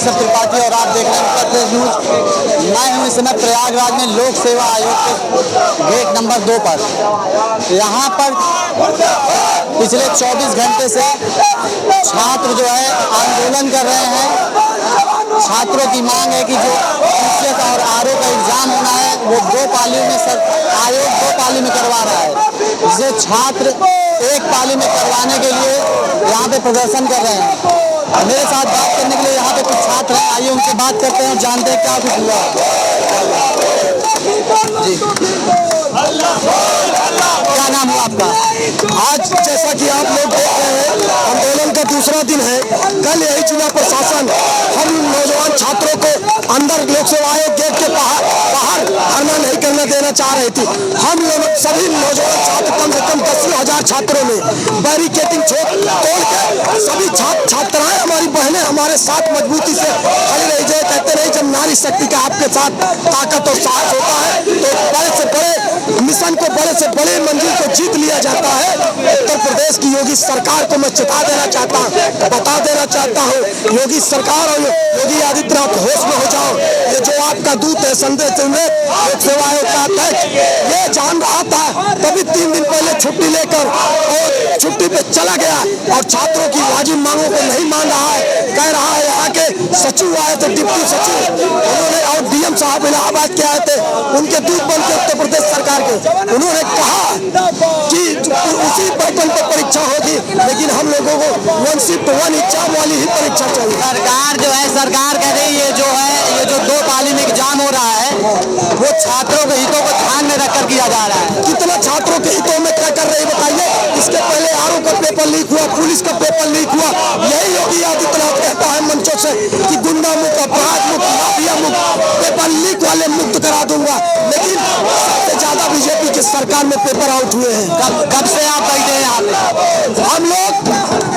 अशरफ त्रिपाठी और आप देख रहे हैं उत्तर प्रदेश न्यूज। मैं हूं इस समय प्रयागराज में लोक सेवा आयोग के गेट नंबर 2 पर। यहाँ पर पिछले 24 घंटे से छात्र जो है आंदोलन कर रहे हैं। छात्रों की मांग है कि जो शिक्षक और आरओ का एग्जाम होना है वो 2 पालियों में आयोग 2 पाली में करवा रहा है, जिसे छात्र 1 पाली में करवाने के लिए यहाँ पे प्रदर्शन कर रहे हैं। मेरे साथ बात करने के लिए यहाँ पे कुछ छात्र हैं, आइए उनसे बात करते हैं और जानते हैं क्या कुछ हुआ। जी, क्या नाम है आपका? आज जैसा कि आप लोग देख रहे हैं, आंदोलन का दूसरा दिन है। कल यही जिला प्रशासन हम नौजवान छात्रों को अंदर लोक सेवा आयोग गेट के बाहर धरना नहीं करने देना चाह रही थी। हम लोग सभी नौजवान छात्र कम से कम 10,000 छात्रों में बैरिकेडिंग तोड़ के सभी छात्राएं हमारी बहनें हमारे साथ मजबूती से खड़ी रही जाए। कहते रहे जब नारी शक्ति का आपके साथ ताकत और साहस होता है तो बड़े से बड़े मिशन को, बड़े से बड़े मंजिल को जीत लिया जाता है। उत्तर प्रदेश की योगी सरकार को मैं चेता देना चाहता हूँ, बता देना चाहता हूँ, योगी सरकार और योगी आदित्यनाथ होश में हो जाओ। ये जो आपका दूत है संदेश लोक सेवा आयोग का अध्यक्ष, ये जान रहा था तभी 3 दिन पहले छुट्टी लेकर और छुट्टी पे चला गया और छात्रों की वाजिब मांगों को नहीं मान रहा है। कह रहा है यहाँ के सचिव आए थे, डिप्टी सचिव, उन्होंने और डीएम साहब इलाहाबाद के आए थे, उनके दूत बन के उत्तर प्रदेश सरकार के, उन्होंने कहा कि उसी पैटर्न पर परीक्षा होगी, लेकिन हम लोगों को 1 शिफ्ट 1 एग्जाम वाली ही परीक्षा चाहिए। सरकार जो है, सरकार कह रही है ये जो 2 पाली में एग्जाम हो रहा है वो छात्रों के हितों को ध्यान में रखकर किया जा रहा है। कितना छात्रों के हितों में क्या कर रहे हैं बताइए। इसके पहले आरओ का पेपर लीक हुआ, पुलिस का पेपर लीक हुआ। यही योगी आदित्यनाथ कहता है मंचों से कि गुंडा मुक्त, अपराध मुक्त, माफिया मुक्त, पेपर लीक वाले मुक्त करा दूंगा, लेकिन सबसे ज्यादा बीजेपी की सरकार में पेपर आउट हुए हैं। कब से आप बैठे हैं यहाँ पे? हम लोग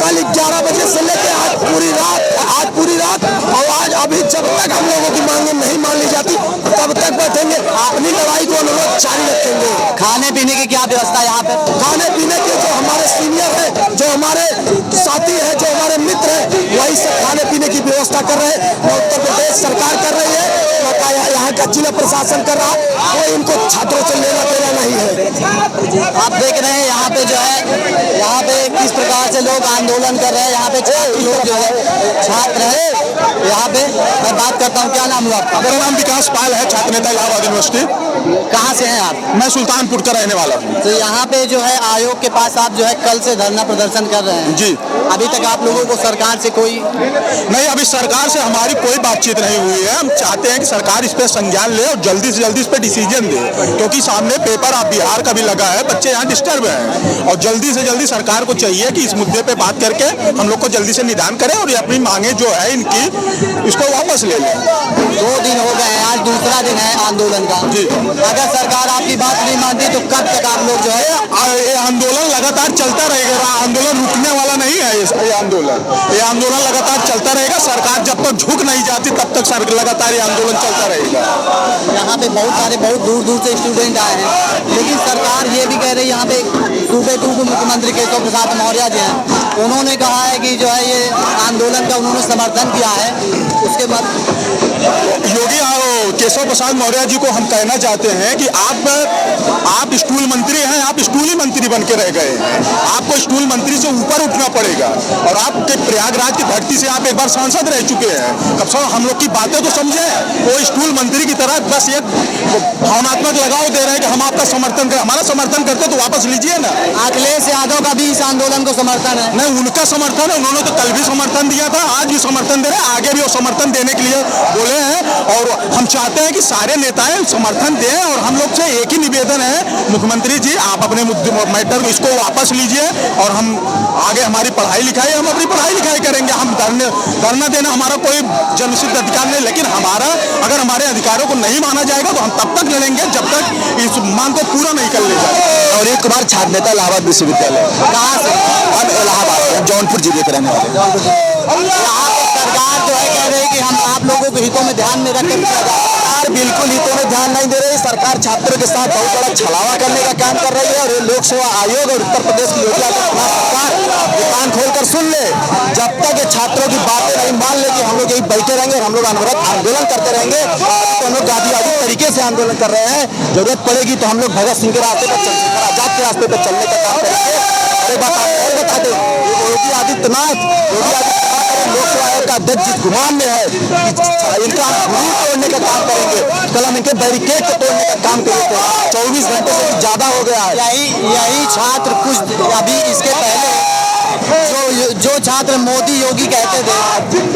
कल 11 बजे से लेकर आज पूरी रात और आज अभी जब तक हम लोगों की मांगे नहीं मान ली जाती तब तक बैठेंगे। अपनी लड़ाई को अनुरोध जारी रखेंगे। खाने पीने की क्या व्यवस्था है यहाँ पे? खाने पीने के जो हमारे सीनियर हैं, जो हमारे साथी हैं, जो हमारे मित्र हैं, वही सब खाने पीने की व्यवस्था कर रहे हैं। उत्तर प्रदेश सरकार कर रही है, यहाँ का जिला प्रशासन कर रहा है, कोई इनको छात्रों से लेना देना नहीं है। आप देख रहे हैं यहाँ पे जो है, यहाँ पे किस प्रकार से लोग आंदोलन कर रहे हैं। यहाँ पे लोग जो है छात्र है। यहाँ पे मैं बात करता हूँ, क्या नाम हुआ आपका? मेरा नाम विकास पाल है, छात्र नेता इलाहाबाद यूनिवर्सिटी। कहाँ से हैं आप? मैं सुल्तानपुर का रहने वाला हूँ। तो यहाँ पे जो है आयोग के पास आप जो है कल से धरना प्रदर्शन कर रहे हैं। जी। अभी तक आप लोगों को सरकार से कोई नहीं, अभी सरकार से हमारी कोई बातचीत नहीं हुई है। हम चाहते हैं कि सरकार इस पे संज्ञान ले और जल्दी से जल्दी इस पे डिसीजन दे, क्योंकि सामने पेपर आप बिहार का भी लगा है, बच्चे यहाँ डिस्टर्ब हैं और जल्दी से जल्दी सरकार को चाहिए कि इस मुद्दे पे बात करके हम लोग को जल्दी से निदान करें और ये अपनी मांगे जो है इनकी इसको वापस ले लें। 2 दिन हो गए हैं, आज दूसरा दिन है आंदोलन का। जी। अगर सरकार आपकी बात नहीं मानती तो कब तक आप लोग जो है ये आंदोलन लगातार चलता रहेगा। आंदोलन रुकने वाला नहीं है। ये आंदोलन लगातार चलता रहेगा। सरकार जब तक झुक नहीं जाती तब तक लगातार ये आंदोलन चलता रहेगा। यहाँ पे बहुत दूर से स्टूडेंट आए हैं, लेकिन सरकार ये भी कह रही है, यहाँ पे सूबे के उप मुख्यमंत्री केशव प्रसाद मौर्य जी हैं, उन्होंने कहा है कि जो है ये आंदोलन का उन्होंने समर्थन किया है। उसके बाद योगी केशव प्रसाद मौर्य जी को हम कहना चाहते हैं कि आप स्कूल मंत्री हैं, आप स्कूल ही मंत्री बन के रह गए हैं। आपको स्कूल मंत्री से ऊपर उठना पड़ेगा और आपके प्रयागराज की धरती से आप एक बार सांसद रह चुके हैं। कब से हम लोग की बातें तो समझें। वो स्कूल मंत्री की तरह बस एक भावनात्मक लगाव दे रहे हैं कि हम आपका समर्थन करें। हमारा समर्थन करते तो वापस लीजिए ना। अखिलेश यादव का भी इस आंदोलन को समर्थन है? नहीं, उनका समर्थन है, उन्होंने तो कल भी समर्थन दिया था, आज भी समर्थन दे रहे हैं, आगे भी वो समर्थन देने के लिए बोले हैं। और हम चाहते हैं कि सारे नेताएं समर्थन दें और हम लोग से एक ही निवेदन है, मुख्यमंत्री जी आप अपने मैटर को इसको वापस लीजिए और हम आगे हमारी पढ़ाई लिखाई हम अपनी पढ़ाई लिखाई करेंगे। हम धरना देना हमारा कोई जन्मसिद्ध अधिकार नहीं, लेकिन अगर हमारे अधिकारों को नहीं माना जाएगा तो हम तब तक लड़ेंगे जब तक इस मांग को पूरा नहीं कर लेगा। और एक बार छात्र नेता इलाहाबाद विश्वविद्यालय। कहाँ से? अब इलाहाबाद जौनपुर जिले के रहने वाले। यहाँ पे सरकार जो है कह रही है कि हम आप आप लोगों के हितों में ध्यान में रख कर किया जाए? सरकार बिल्कुल हितों में ध्यान नहीं दे रही। सरकार छात्रों के साथ बहुत बड़ा छलावा करने का काम कर रही है और ये लोक सेवा आयोग और उत्तर प्रदेश की योगी आदित्यनाथ सरकार ये कान खोलकर सुन ले। जब तक ये छात्रों की बातें नहीं मान ले कि हम लोग यही बैठे रहेंगे और हम लोग अनवरत आंदोलन करते रहेंगे, तो हम लोग गांधीवादी तरीके से आंदोलन कर रहे हैं। जरूरत पड़ेगी तो हम लोग भगत सिंह के रास्ते पर चंद्रशेखर आजाद के रास्ते पर चलने का काम करेंगे। और एक बात और बता दें, योगी आदित्यनाथ लोक सेवा आयोग का अध्यक्ष जिस गुमान में है, इनका हम तोड़ने का काम करेंगे। कल हम इनके बैरिकेड को तोड़ने का काम करेंगे। 24 घंटे से ज्यादा हो गया है। यही छात्र कुछ अभी इसके पहले जो छात्र मोदी योगी कहते थे,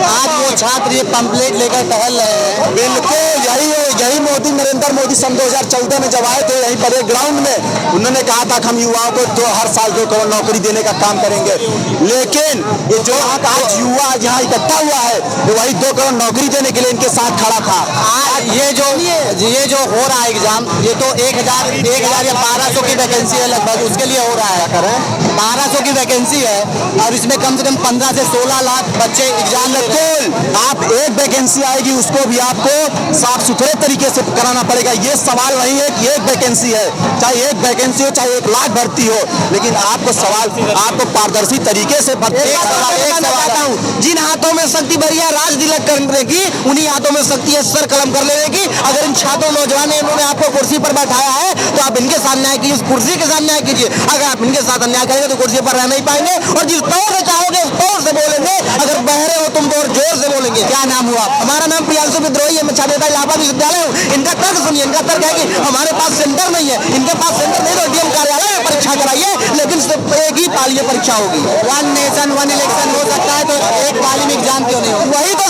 आज वो छात्र ये पंपलेट लेकर टहल रहे हैं। बिल्कुल यही मोदी, नरेंद्र मोदी सन 2014 में जब आए थे यहीं पर एक ग्राउंड में, उन्होंने कहा था कि हम युवाओं को हर साल 2 करोड़ नौकरी देने का काम करेंगे। लेकिन ये जो आज युवा यहाँ इकट्ठा हुआ है, वही 2 करोड़ नौकरी देने के लिए इनके साथ खड़ा था। आज ये जो हो रहा है एग्जाम, ये तो 1000 या 1200 की वैकेंसी है लगभग, उसके लिए हो रहा है। 1200 की वैकेंसी है और इसमें कम से कम 15 से 16 लाख बच्चे एग्जाम देते हैं। आप एक वैकेंसी आएगी उसको भी आपको साफ सुथरे तरीके से कराना पड़ेगा। ये सवाल नहीं है कि एक वैकेंसी है, चाहे एक वैकेंसी हो चाहे 1 लाख भर्ती हो, लेकिन आपको पारदर्शी तरीके से भर्ती। जिन हाथों में शक्ति भरी है राज तिलक करने की, उन्हीं हाथों में शक्ति है सर कलम कर लेने की। अगर इन छात्रों नौजवान ने इन्होंने आपको कुर्सी पर बैठाया है तो आप इनके साथ न्याय कीजिए, कुर्सी के साथ न्याय कीजिए। अगर आप इनके साथ अन्याय करेंगे तो कुर्सी पर रह नहीं पाएंगे और जिस तौर से चाहोगे उस तौर से बोलेंगे। अगर बहरे हो तुम तो और जोर से बोलेंगे। क्या नाम हुआ? हमारा नाम प्रियांशु विद्रोही है, मैं छात्र इलाहाबाद विश्वविद्यालय हूँ। इनका तर्क सुनिए, इनका तर्क है कि हमारे पास सेंटर नहीं है। इनके पास सेंटर नहीं तो डीएम कार्यालय में परीक्षा कराइए, लेकिन सिर्फ एक ही पाली परीक्षा होगी। 1 नेशन 1 इलेक्शन हो सकता है तो एक पाली में एग्जाम क्यों नहीं होगा? वही तो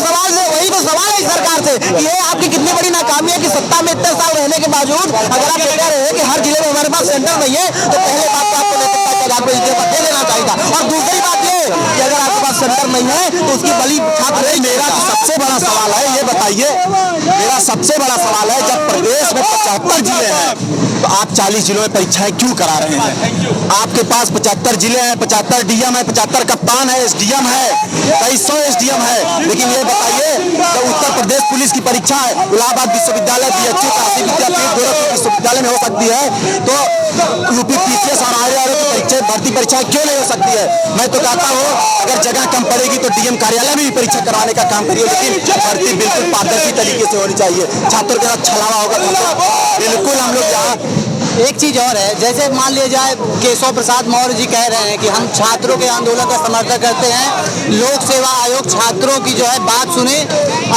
सवाल है सरकार से। ये आपकी कितनी बड़ी नाकामी है कि सत्ता में इतने साल रहने के बावजूद अगर आप कह रहे हैं कि हर जिले में हमारे पास सेंटर नहीं है, तो पहले बात तो आपको आपको इस्तीफा दे देना चाहिए था। और दूसरी बात ये कि अगर आपके पास सेंटर नहीं है तो उसकी बली छात्र। मेरा जो सबसे बड़ा सवाल है, ये बताइए, मेरा सबसे बड़ा सवाल है, जब प्रदेश में 75 जिले हैं तो आप 40 जिलों में परीक्षाएं क्यों करा रहे हैं? आपके पास 75 जिले हैं, 75 डीएम है, 75 कप्तान है, एसडीएम है, कई 100 एसडीएम है। लेकिन ये बताइए, तो उत्तर प्रदेश पुलिस की परीक्षा है इलाहाबाद विश्वविद्यालय, बीएचयू, काशी विद्यापीठ, गोरखपुर विश्वविद्यालय में हो सकती है, तो यूपी पीसीएस और आरआरबी की परीक्षा, भर्ती परीक्षा क्यों नहीं हो सकती है? मैं तो कहता हूँ अगर जगह कम पड़ेगी तो डीएम कार्यालय में भी परीक्षा करवाने का काम करिए, लेकिन भर्ती बिल्कुल पारदर्शी तरीके से होनी चाहिए। छात्रों के साथ छलावा होगा बिल्कुल। हम लोग यहाँ एक चीज और है, जैसे मान लिया जाए केशव प्रसाद मौर्य जी कह रहे हैं कि हम छात्रों के आंदोलन का समर्थन करते हैं, लोक सेवा आयोग छात्रों की जो है बात सुने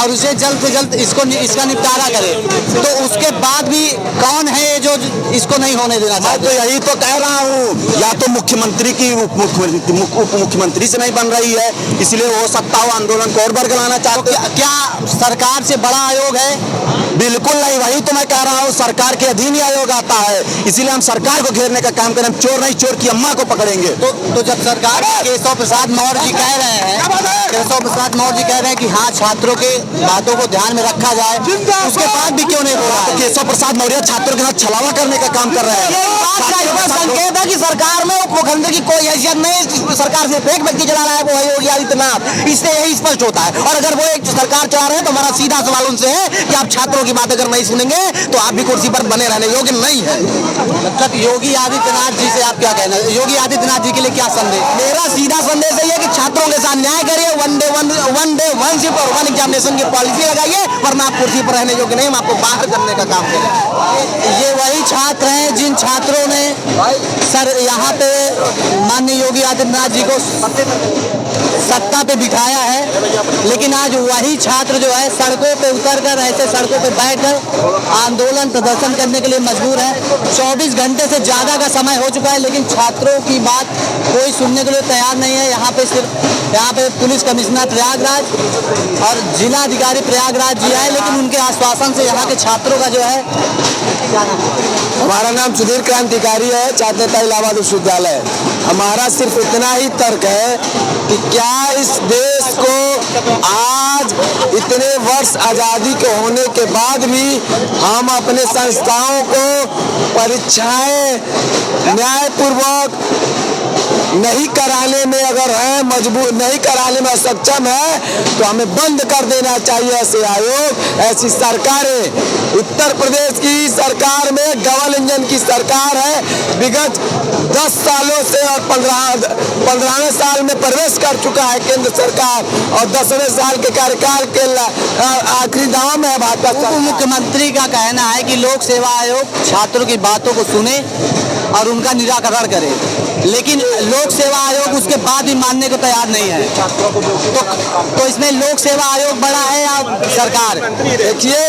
और उसे जल्द से जल्द इसका निपटारा करे। तो उसके बाद भी कौन है जो इसको नहीं होने देना चाहते? तो यही तो कह रहा हूँ, या तो मुख्यमंत्री की उप मुख्यमंत्री से नहीं बन रही है, इसलिए हो सकता हो आंदोलन को और बरगलाना चाहते। क्या सरकार से बड़ा आयोग है? बिल्कुल नहीं, वही तो मैं कह रहा हूँ, सरकार के अधीन ही आयोग आता है, इसीलिए हम सरकार को घेरने का काम करें। चोर नहीं, चोर की अम्मा को पकड़ेंगे। तो जब सरकार केशव प्रसाद मौर्य जी कह रहे हैं कि हाँ छात्रों के बातों को ध्यान में रखा जाए, उसके बाद भी क्यों नहीं बोला? तो केशव प्रसाद मौर्य छात्रों के साथ छलावा करने का काम कर रहे हैं। संकेत है कि सरकार में उप मुख्यमंत्री की कोई हैसियत नहीं, सरकार सिर्फ एक व्यक्ति चला रहा है, वो है योगी आदित्यनाथ। इससे यही स्पष्ट होता है। और अगर वो एक सरकार चला रहे हैं तो हमारा सीधा सवाल उनसे है कि आप छात्रों की बात अगर नहीं सुनेंगे तो आप भी कुर्सी पर बने रहने योग्य नहीं है। मतलब योगी आदित्यनाथ जी से आप क्या कहना है? योगी आदित्यनाथ जी के लिए क्या संदेश? मेरा सीधा संदेश है कि छात्रों के साथ न्याय करिए, वन डे वन शिफ्ट और 1 एग्जामिनेशन की पॉलिसी लगाइए, वरना आप कुर्सी पर रहने योग्य नहीं, हम आपको बाहर करने का काम करें। ये वही छात्र हैं जिन छात्रों ने सर यहाँ पे माननीय योगी आदित्यनाथ जी को सत्ता पे बिठाया है, लेकिन आज वही छात्र जो है सड़कों पे उतरकर ऐसे सड़कों पे बैठकर आंदोलन प्रदर्शन करने के लिए मजबूर है। 24 घंटे से ज़्यादा का समय हो चुका है, लेकिन छात्रों की बात कोई सुनने के लिए तैयार नहीं है। यहाँ पे पुलिस कमिश्नर प्रयागराज और जिलाधिकारी प्रयागराज जी आए, लेकिन उनके आश्वासन से यहाँ के छात्रों का जो है, हमारा नाम सुधीर क्रांतिकारी है, छात्र नेता इलाहाबाद विश्वविद्यालय। हमारा सिर्फ इतना ही तर्क है कि क्या इस देश को आज इतने वर्ष आज़ादी के होने के बाद भी हम अपने संस्थाओं को परीक्षाएं न्यायपूर्वक नहीं कराने में अगर है मजबूर, नहीं कराने में सक्षम है तो हमें बंद कर देना चाहिए ऐसे आयोग, ऐसी सरकारें। उत्तर प्रदेश की सरकार में डबल इंजन की सरकार है, विगत 10 सालों से और 15वें साल में प्रवेश कर चुका है केंद्र सरकार, और 10वें साल के कार्यकाल के आखिरी दाव में है भाजपा उप सरकार। मुख्यमंत्री का कहना है कि लोक सेवा आयोग छात्रों की बातों को सुने और उनका निराकरण करे, लेकिन लोक सेवा आयोग उसके बाद भी मानने को तैयार नहीं है। तो इसमें लोक सेवा आयोग बड़ा है या सरकार? देखिए,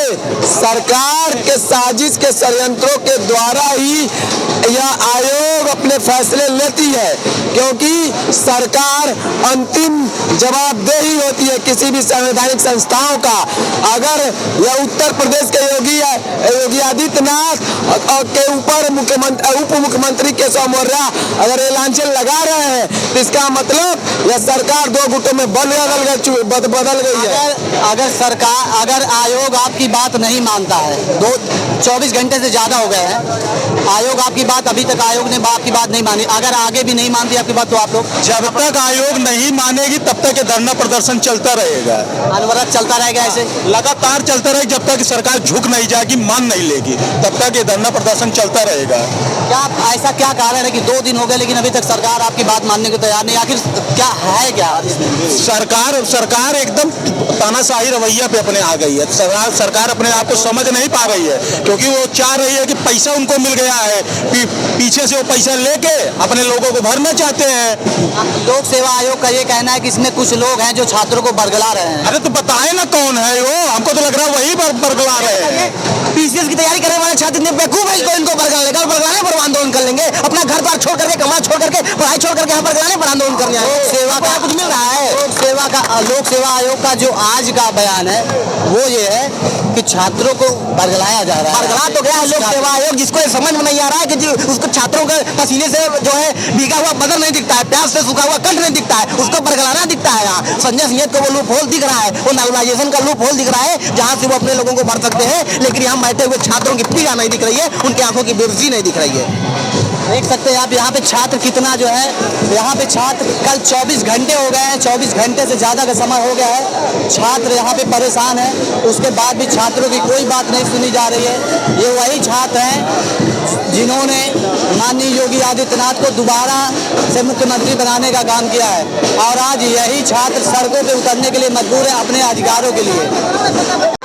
सरकार के साजिश के षड्यंत्रों के द्वारा ही यह आयोग अपने फैसले लेती है, क्योंकि सरकार अंतिम जवाबदेही होती है किसी भी संवैधानिक संस्थाओं का। अगर यह उत्तर प्रदेश के योगी आदित्यनाथ के ऊपर उप मुख्यमंत्री केशव मौर्य अगर ये लांछन लगा रहे हैं तो इसका मतलब यह सरकार दो गुटों में बदल गई है। अगर आयोग आपकी बात नहीं मानता है, 24 घंटे से ज्यादा हो गए हैं, आयोग आपकी बात, अभी तक आयोग ने आपकी बात नहीं मानी, अगर आगे भी नहीं मानती आपकी बात तो आप लोग? जब तक आयोग नहीं मानेगी तब तक ये धरना प्रदर्शन चलता रहेगा, अनवरत चलता रहेगा, ऐसे लगातार चलता रहेगा जब तक सरकार झुक नहीं जाएगी, मान नहीं लेगी, तब तक ये धरना प्रदर्शन चलता रहेगा। क्या ऐसा क्या कारण है कि 2 दिन हो गए लेकिन अभी तक सरकार आपकी बात मानने को तैयार नहीं? आखिर क्या है क्या इसमें? सरकार एकदम तानाशाही रवैया पे अपने आ गई है। सरकार अपने आप को समझ नहीं पा रही है, क्योंकि वो चाह रही है कि पैसा उनको मिल गया है, पीछे से वो पैसा लेके अपने लोगों को भरना चाहते हैं। लोक सेवा आयोग का ये कहना है कि इसमें कुछ लोग हैं जो छात्रों को बरगला रहे हैं। अरे तो बताए ना कौन है वो, हमको तो लग रहा है वही बरगला रहे हैं। पीसीएस की तैयारी करने वाले छात्र इतने बेवकूफ है, इनको बरगलाने पर आंदोलन कर लेंगे, अपना घर बार छोड़ करके, कमा छोड़ करके, पढ़ाई छोड़ करके यहाँ बरगलाने पर आंदोलन करने आए। सेवा का कुछ मिल रहा है? लोक सेवा आयोग का जो आज का बयान है वो ये है कि छात्रों को बरगलाया जा रहा है। बरगला तो गया है लोक सेवा आयोग, जिसको ये समझ में नहीं आ रहा है कि उसको छात्रों के पसीने से जो है भीगा हुआ बदन नहीं दिखता है, प्यास से सूखा हुआ कंठ नहीं दिखता है, उसको बरगलाना दिखता है। यहाँ संजय सिंह को वो लूप होल दिख रहा है, वो नॉर्मलाइजेशन का लूप होल दिख रहा है जहाँ से वो अपने लोगों को भर सकते हैं, लेकिन यहाँ बैठे हुए छात्रों की पीड़ा नहीं दिख रही है, उनकी आंखों की बेरुजी नहीं दिख रही है। देख सकते हैं आप यहाँ पे छात्र कितना जो है, यहाँ पे छात्र कल 24 घंटे हो गए हैं, 24 घंटे से ज़्यादा का समय हो गया है, छात्र यहाँ पे परेशान है, उसके बाद भी छात्रों की कोई बात नहीं सुनी जा रही है। ये वही छात्र हैं जिन्होंने माननीय योगी आदित्यनाथ को दोबारा से मुख्यमंत्री बनाने का काम किया है, और आज यही छात्र सड़कों पर उतरने के लिए मजबूर है अपने अधिकारों के लिए।